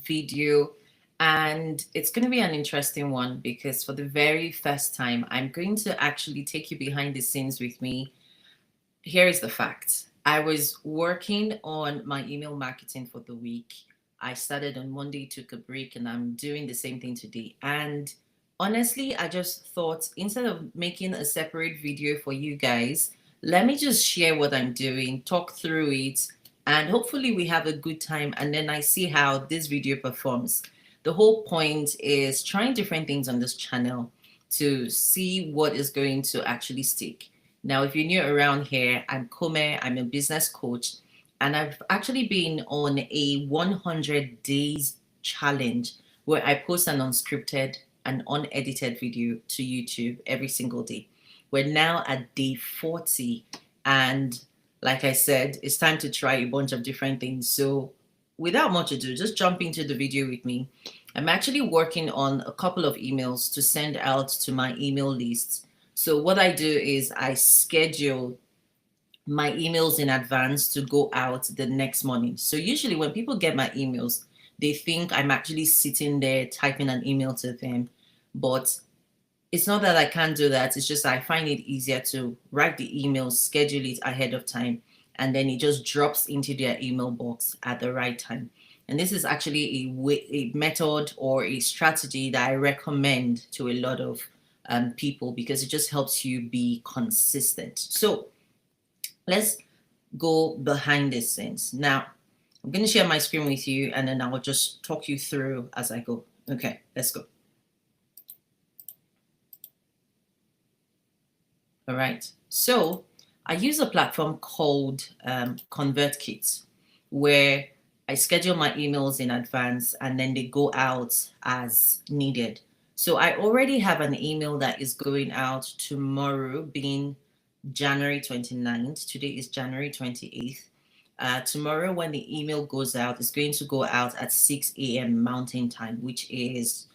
video, and it's going to be an interesting one because for the very first time, I'm going to actually take you behind the scenes with me. Here is the fact. I was working on my email marketing for the week. I started on Monday, took a break, and I'm doing the same thing today. And honestly, I just thought instead of making a separate video for you guys, let me just share what I'm doing, talk through it, and hopefully we have a good time. And then I see how this video performs. The whole point is trying different things on this channel to see what is going to actually stick. Now, if you're new around here, I'm Kome, I'm a business coach, and I've actually been on a 100 days challenge where I post an unscripted and unedited video to YouTube every single day. We're now at day 40, and like I said, it's time to try a bunch of different things. So without much ado, just jump into the video with me. I'm actually working on a couple of emails to send out to my email lists. So what I do is I schedule my emails in advance to go out the next morning. So usually when people get my emails, they think I'm actually sitting there typing an email to them. But it's not that I can't do that. It's just I find it easier to write the email, schedule it ahead of time, and then it just drops into their email box at the right time. And this is actually a method or a strategy that I recommend to a lot of people because it just helps you be consistent. So let's go behind the scenes. Now, I'm going to share my screen with you and then I will just talk you through as I go. Okay, let's go. All right, so I use a platform called ConvertKit where I schedule my emails in advance and then they go out as needed. So I already have an email that is going out tomorrow, being January 29th. Today is January 28th. Tomorrow when the email goes out, it's going to go out at 6 a.m. Mountain Time, which is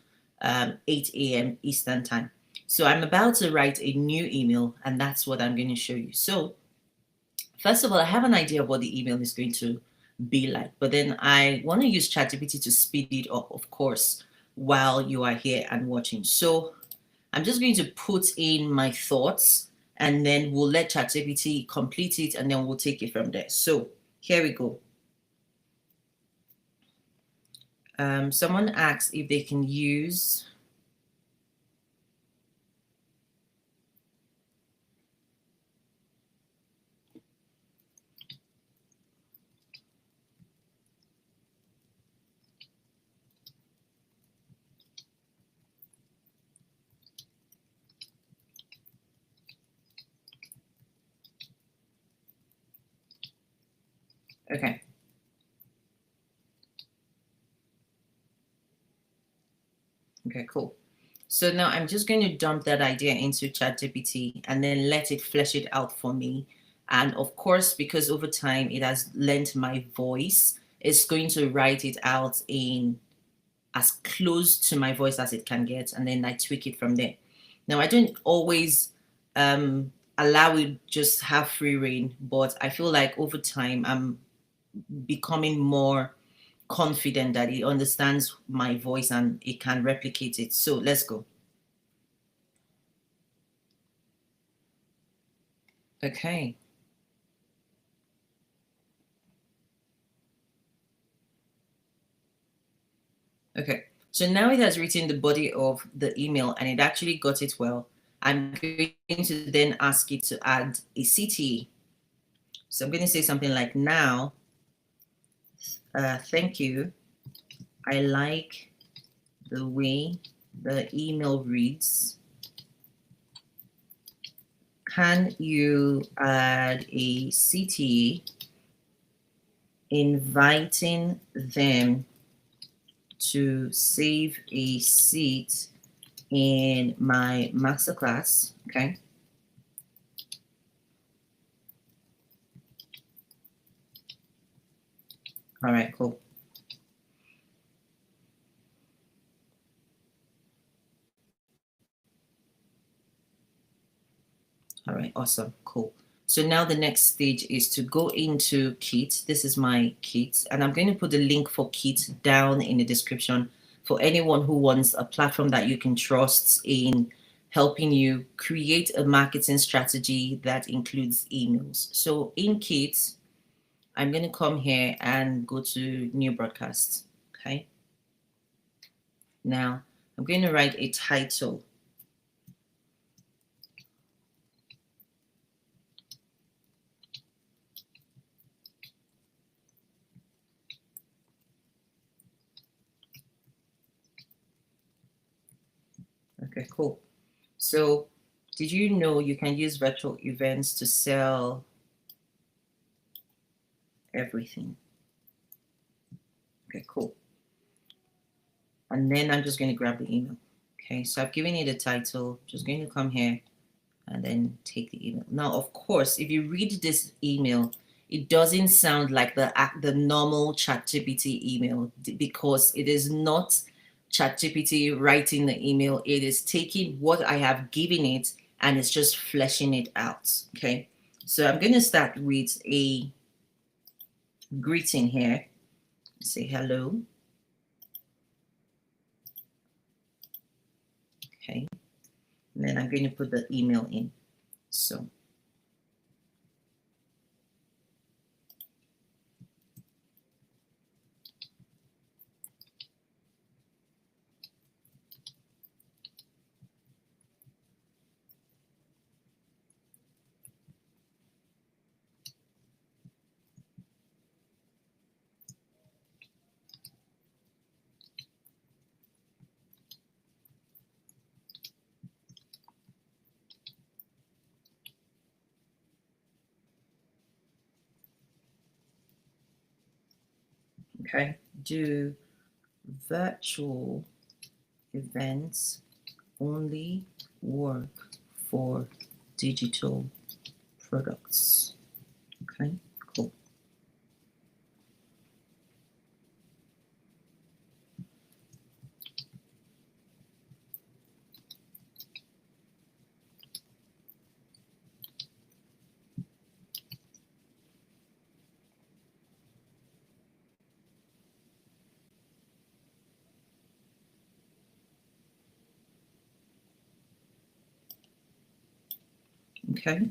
8 a.m. Eastern Time. So I'm about to write a new email and that's what I'm going to show you. So first of all, I have an idea of what the email is going to be like, but then I want to use ChatGPT to speed it up, of course, while you are here and watching. So I'm just going to put in my thoughts and then we'll let ChatGPT complete it and then we'll take it from there. So here we go. Someone asked if they can use okay. Okay, cool. So now I'm just going to dump that idea into ChatGPT and then let it flesh it out for me. And of course, because over time it has learned my voice, it's going to write it out in as close to my voice as it can get. And then I tweak it from there. Now, I don't always allow it just have free reign, but I feel like over time I'm becoming more confident that it understands my voice and it can replicate it. So let's go. Okay. Okay. So now it has written the body of the email and it actually got it well. I'm going to then ask it to add a CTA. So I'm going to say something like, now, thank you. I like the way the email reads. Can you add a CTA inviting them to save a seat in my masterclass? Okay. All right, cool. All right, awesome, cool. So now the next stage is to go into Kit. This is my Kit, and I'm going to put the link for Kit down in the description for anyone who wants a platform that you can trust in helping you create a marketing strategy that includes emails. So in Kit, I'm going to come here and go to new broadcast. Okay. Now I'm going to write a title. Okay, cool. So did you know you can use virtual events to sell everything? Okay, cool. And then I'm just going to grab the email. Okay, so I've given it a title. Just going to come here and then take the email. Now, of course, if you read this email, it doesn't sound like the normal ChatGPT email because it is not ChatGPT writing the email. It is taking what I have given it and it's just fleshing it out. Okay, so I'm going to start with a greeting here. Say hello. Okay, and then I'm going to put the email in. So okay, do virtual events only work for digital products? Okay, cool. Okay.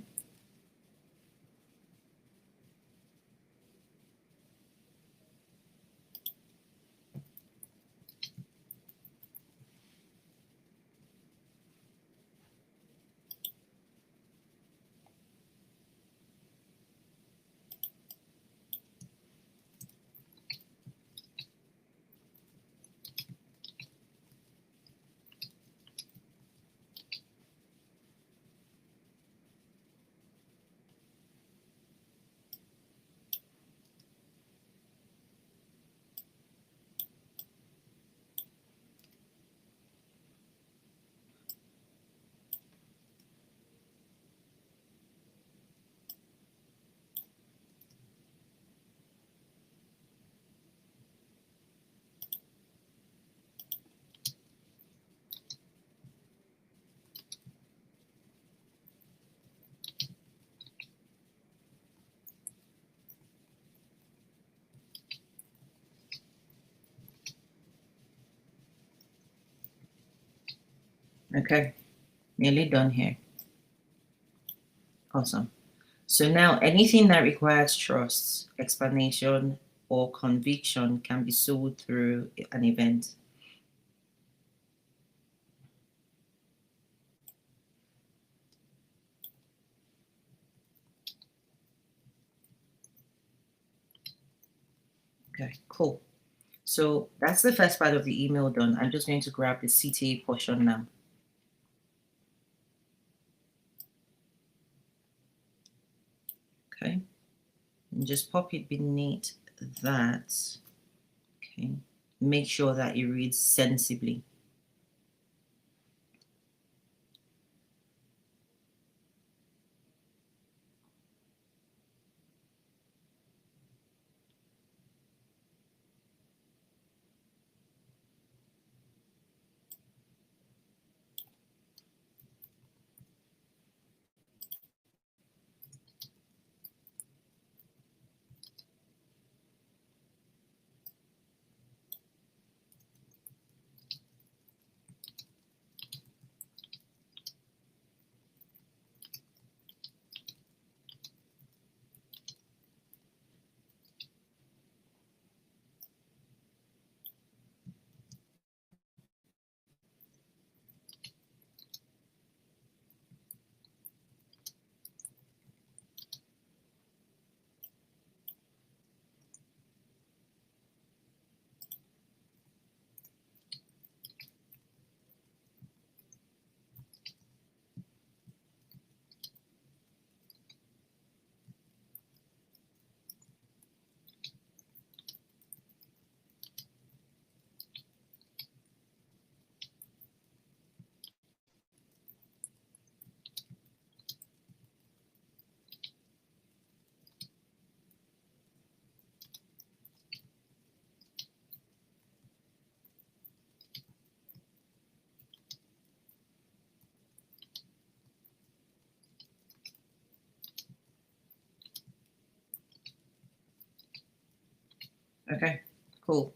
Okay, nearly done here. Awesome. So now anything that requires trust, explanation, or conviction can be sold through an event. Okay, cool. So that's the first part of the email done. I'm just going to grab the CTA portion now. Okay, and just pop it beneath that. Okay, make sure that it reads sensibly. Okay, cool.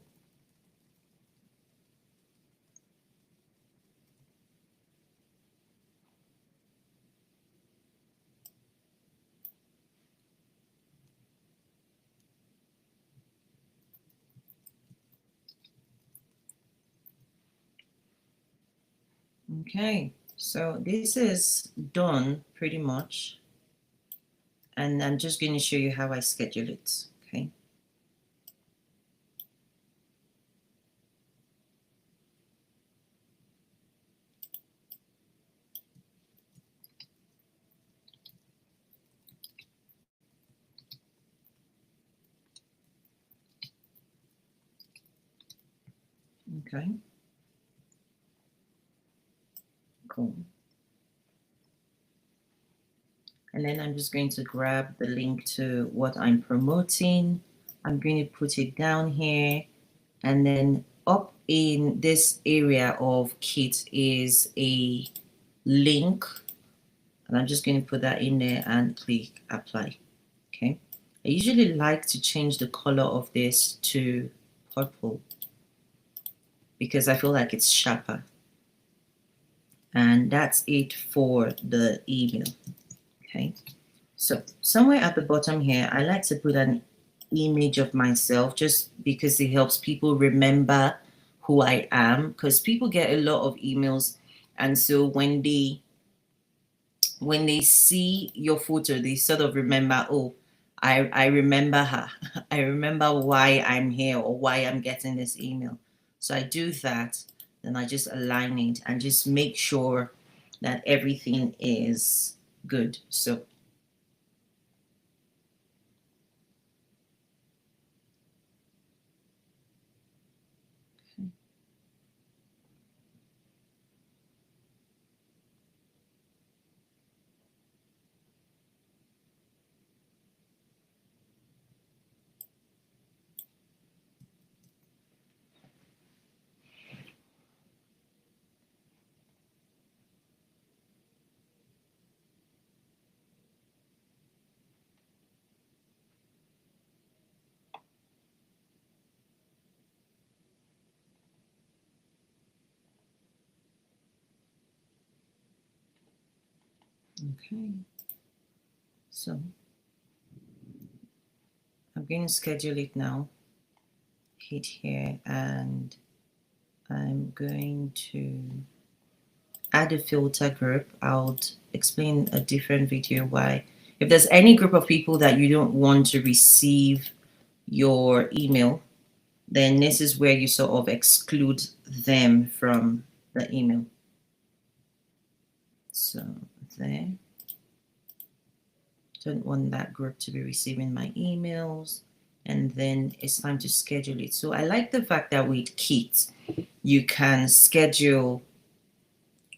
Okay, so this is done pretty much. And I'm just going to show you how I schedule it. Okay. Okay. Cool. And then I'm just going to grab the link to what I'm promoting. I'm going to put it down here. And then up in this area of Kit is a link. And I'm just going to put that in there and click apply. Okay. I usually like to change the color of this to purple because I feel like it's sharper. And that's it for the email. Okay. So somewhere at the bottom here, I like to put an image of myself just because it helps people remember who I am, because people get a lot of emails, and so when they see your photo, they sort of remember, oh, I remember her. I remember why I'm here or why I'm getting this email. So I do that, then I just align it and just make sure that everything is good. So okay. So I'm going to schedule it now. Hit here and I'm going to add a filter group. I'll explain a different video why. If there's any group of people that you don't want to receive your email, then this is where you sort of exclude them from the email. So there. Don't want that group to be receiving my emails. And then it's time to schedule it. So I like the fact that with Kit, you can schedule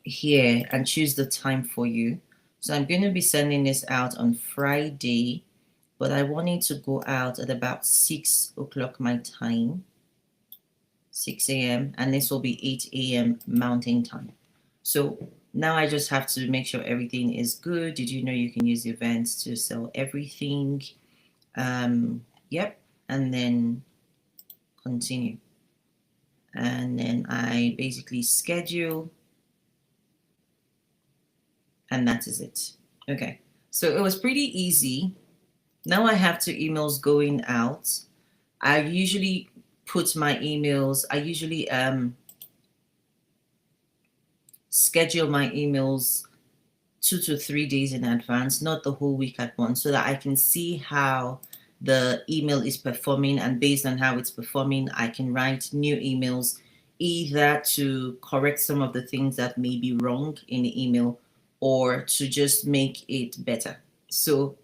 here and choose the time for you. So I'm going to be sending this out on Friday, but I want it to go out at about 6 o'clock my time, 6 a.m. and this will be 8 a.m. Mountain time. So now I just have to make sure everything is good. Did you know you can use events to sell everything? Yep. And then continue. And then I basically schedule. And that is it. Okay. So it was pretty easy. Now I have 2 emails going out. I usually put my emails, I usually schedule my emails 2 to 3 days in advance, not the whole week at once, so that I can see how the email is performing. And based on how it's performing, I can write new emails either to correct some of the things that may be wrong in the email or to just make it better. So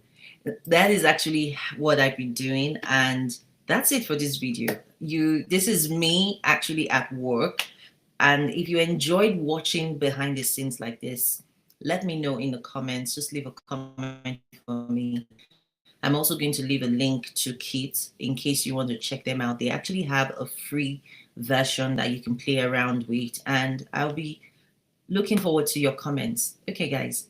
that is actually what I've been doing, and that's it for this video. This is me actually at work, and if you enjoyed watching behind the scenes like this, let me know in the comments. Just leave a comment for me. I'm also going to leave a link to Kit in case you want to check them out. They actually have a free version that you can play around with, and I'll be looking forward to your comments. Okay, guys.